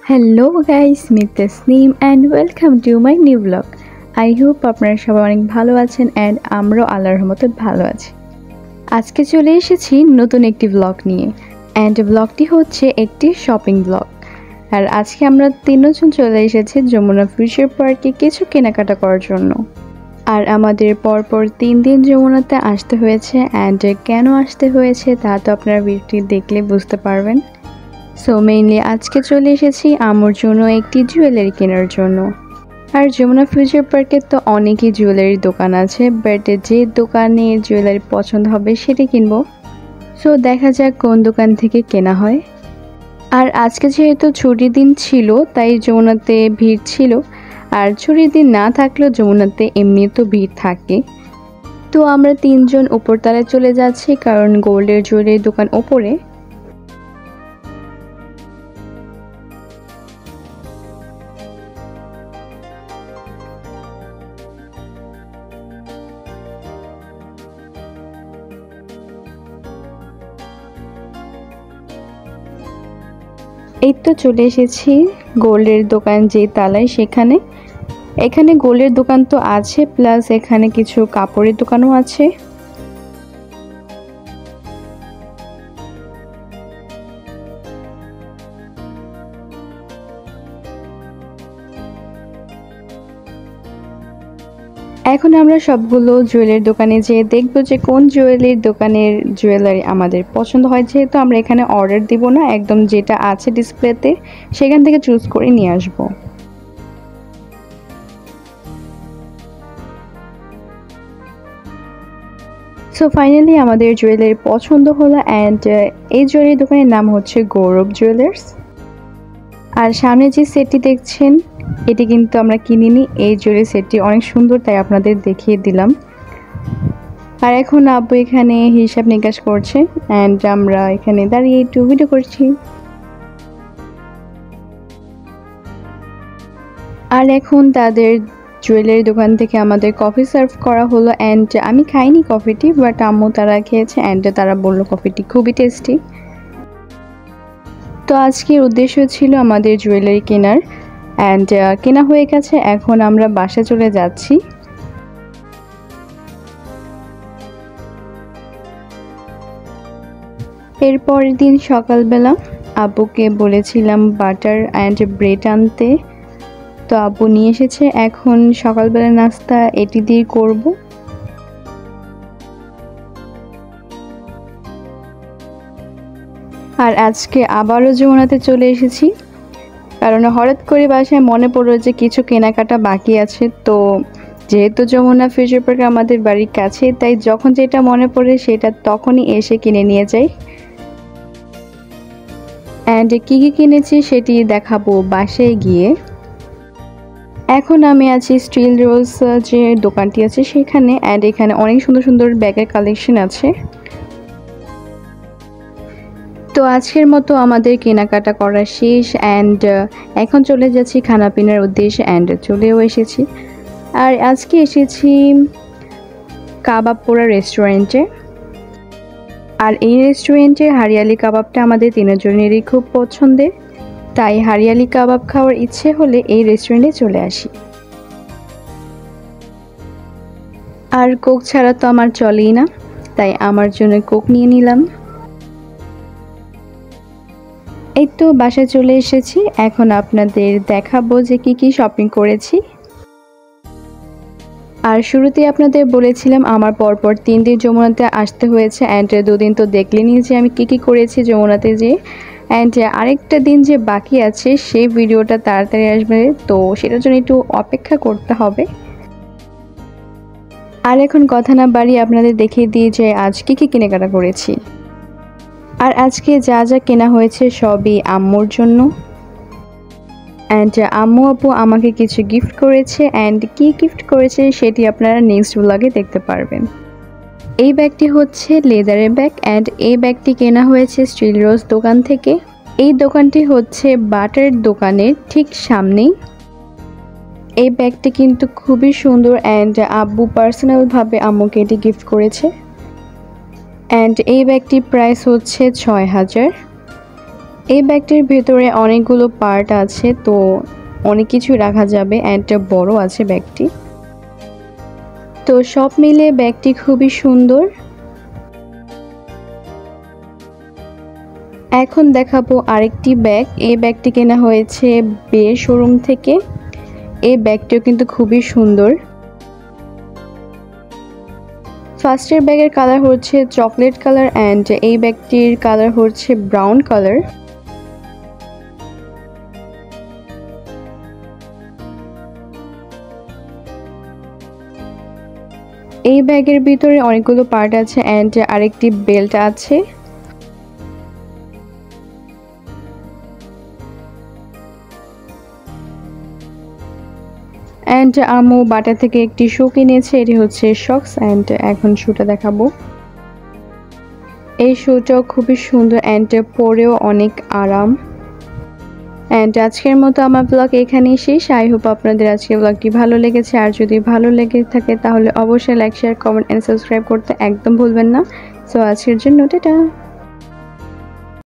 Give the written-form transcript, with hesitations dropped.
Hello guys, me Tasnim and welcome to my new blog. I hope আপনারা সবাই অনেক ভালো আছেন অ্যান্ড আমরাও আল্লাহর রহমতে ভালো আছি। আজকে চলে এসেছি নতুন একটি ব্লগ নিয়ে অ্যান্ড ব্লগটি হচ্ছে একটি শপিং ব্লগ। আর আজকে আমরা তিনজন চলে এসেছি যমুনা ফিউচার পার্কে কিছু কেনাকাটা করার জন্য। আর আমাদের পরপর 3 দিন যমুনাতে আসতে হয়েছে অ্যান্ড কেন আসতে হয়েছে তা তো আপনারা ভিডিওটি দেখলে বুঝতে পারবেন। সো মেইনলি আজকে চলে এসেছি আমার জন্য একটি জুয়েলারি কেনার জন্য। আর যমুনা ফিউচার পার্কে তো অনেকই জুয়েলারি দোকান আছে, বাট যে দোকানে জুয়েলারি পছন্দ হবে সেটি কিনবো। সো দেখা যাক কোন দোকান থেকে কেনা হয়। আর আজকে যেহেতু ছুটির দিন ছিল তাই যমুনাতে ভিড় ছিল, আর ছুটির দিন না থাকলেও যমুনাতে এমনি তো ভিড় থাকে। তো আমরা তিনজন উপরতলায় চলে যাচ্ছি কারণ গোল্ডের জুয়েলারি দোকান ওপরে। এই তো চলে এসেছি গোল্ডের দোকান যে তালায় সেখানে। এখানে গোল্ডের দোকান তো আছে, প্লাস এখানে কিছু কাপড়ের দোকানও আছে। এখন আমরা সবগুলো জুয়েলারি দোকানে যেয়ে দেখবো যে কোন জুয়েলারির দোকানের জুয়েলারি আমাদের পছন্দ হয়। যেহেতু আমরা এখানে অর্ডার দিব না, একদম যেটা আছে ডিসপ্লেতে সেখান থেকে চুজ করে নিয়ে আসবো। সো ফাইনালি আমাদের জুয়েলারি পছন্দ হলো অ্যান্ড এই জুয়েলারি দোকানের নাম হচ্ছে গৌরব জুয়েলার্স। আর সামনে যে সেটটি দেখছেন এটি কিন্তু আমরা কিনিনি, এই জুয়েলারি সেটটি অনেক সুন্দর তাই আপনাদের দেখিয়ে দিলাম। আর এখন আব্বু এখানে হিসাব নিকাশ করছে অ্যান্ড আমরা এখানে দাঁড়িয়ে একটু ভিডিও করছি। আর এখন তাদের জুয়েলারি দোকান থেকে আমাদের কফি সার্ভ করা হলো অ্যান্ড আমি খাইনি কফিটি, বাট আম্মু তারা খেয়েছে অ্যান্ড তারা বললো কফিটি খুবই টেস্টি। তো আজকের উদ্দেশ্য ছিল আমাদের জুয়েলারি কেনার অ্যান্ড কেনা হয়ে গেছে। এখন আমরা বাসায় চলে যাচ্ছি। এরপরের দিন সকালবেলা আব্বুকে বলেছিলাম বাটার অ্যান্ড ব্রেড আনতে, তো আব্বু নিয়ে এসেছে। এখন সকালবেলা নাস্তা এটি দিয়ে করব। আর আজকে আবারও যমুনাতে চলে এসেছি কারণ হঠাৎ করে বাসায় মনে পড়লো যে কিছু কেনাকাটা বাকি আছে। তো যেহেতু যমুনা ফিউচার পার্ক আমাদের বাড়ির কাছে, তাই যখন যেটা মনে পড়ে সেটা তখনই এসে কিনে নিয়ে যাই। অ্যান্ড কী কী কিনেছি সেটি দেখাবো বাসায় গিয়ে। এখন আমি আছি স্টিল রোজ যে দোকানটি আছে সেখানে, অ্যান্ড এখানে অনেক সুন্দর সুন্দর ব্যাগের কালেকশন আছে। তো আজকের মতো আমাদের কেনাকাটা করা শেষ অ্যান্ড এখন চলে যাচ্ছি খানাপিনার উদ্দেশ্যে অ্যান্ড চলেও এসেছি। আর আজকে এসেছি কাবাব পোড়া রেস্টুরেন্টে। আর এই রেস্টুরেন্টের হারিয়ালি কাবাবটা আমাদের তিনজনেরই খুব পছন্দের, তাই হারিয়ালি কাবাব খাওয়ার ইচ্ছে হলে এই রেস্টুরেন্টে চলে আসি। আর কোক ছাড়া তো আমার চলেই না, তাই আমার জন্য কোক নিয়ে নিলাম। এই তো বাসায় চলে এসেছি, এখন আপনাদের দেখাবো যে কি কি শপিং করেছি। আর শুরুতে আপনাদের বলেছিলাম আমার পরপর 3 দিন যমুনাতে আসতে হয়েছে অ্যান্ড 2 দিন তো দেখলেনই যে আমি কি কি করেছি যমুনাতে যে। অ্যান্ড আরেকটা দিন যে বাকি আছে সেই ভিডিওটা তাড়াতাড়ি আসবে, তো সেটার জন্য একটু অপেক্ষা করতে হবে। আর এখন কথা না বাড়িয়ে আপনাদের দেখিয়ে দিয়ে যে আজ কি কি কেনাকাটা করেছি। আর আজকে যা যা কেনা হয়েছে সবই আম্মুর জন্য অ্যান্ড আম্মু আপু আমাকে কিছু গিফট করেছে অ্যান্ড কি গিফট করেছে সেটি আপনারা নেক্সট ব্লগে দেখতে পারবেন। এই ব্যাগটি হচ্ছে লেদারের ব্যাগ অ্যান্ড এই ব্যাগটি কেনা হয়েছে স্টিল রোজ দোকান থেকে। এই দোকানটি হচ্ছে বাটার দোকানের ঠিক সামনেই। এই ব্যাগটি কিন্তু খুবই সুন্দর অ্যান্ড আব্বু পার্সোনালভাবে আম্মুকে এটি গিফট করেছে অ্যান্ড এই ব্যাগটির প্রাইস হচ্ছে ৬,০০০। এই ব্যাগটির ভেতরে অনেকগুলো পার্ট আছে, তো অনেক কিছু রাখা যাবে অ্যান্ড বড় আছে ব্যাগটি। তো সব মিলে ব্যাগটি খুবই সুন্দর। এখন দেখাবো আরেকটি ব্যাগ। এই ব্যাগটি কেনা হয়েছে বে শোরুম থেকে। এই ব্যাগটিও কিন্তু খুবই সুন্দর। ফার্স্টের ব্যাগের কালার হচ্ছে চকলেট কালার অ্যান্ড এই ব্যাগটির কালার হচ্ছে ব্রাউন কালার। এই ব্যাগের ভিতরে অনেকগুলো পার্ট আছে অ্যান্ড আরেকটি বেল্ট আছে। অ্যান্ড আম্মু বাটা থেকে একটি শু কিনেছে, এটি হচ্ছে শক্স অ্যান্ড এখন শুটা দেখাবো। এই শুটাও খুবই সুন্দর অ্যান্ড পরেও অনেক আরাম। অ্যান্ড আজকের মতো আমার ব্লগ এখানেই শেষ। আই হোপ আপনাদের আজকের ব্লগটি ভালো লেগেছে। আর যদি ভালো লেগে থাকে তাহলে অবশ্যই like, share, comment and subscribe করতে একদম ভুলবেন না। সো আজকের জন্য টাটা।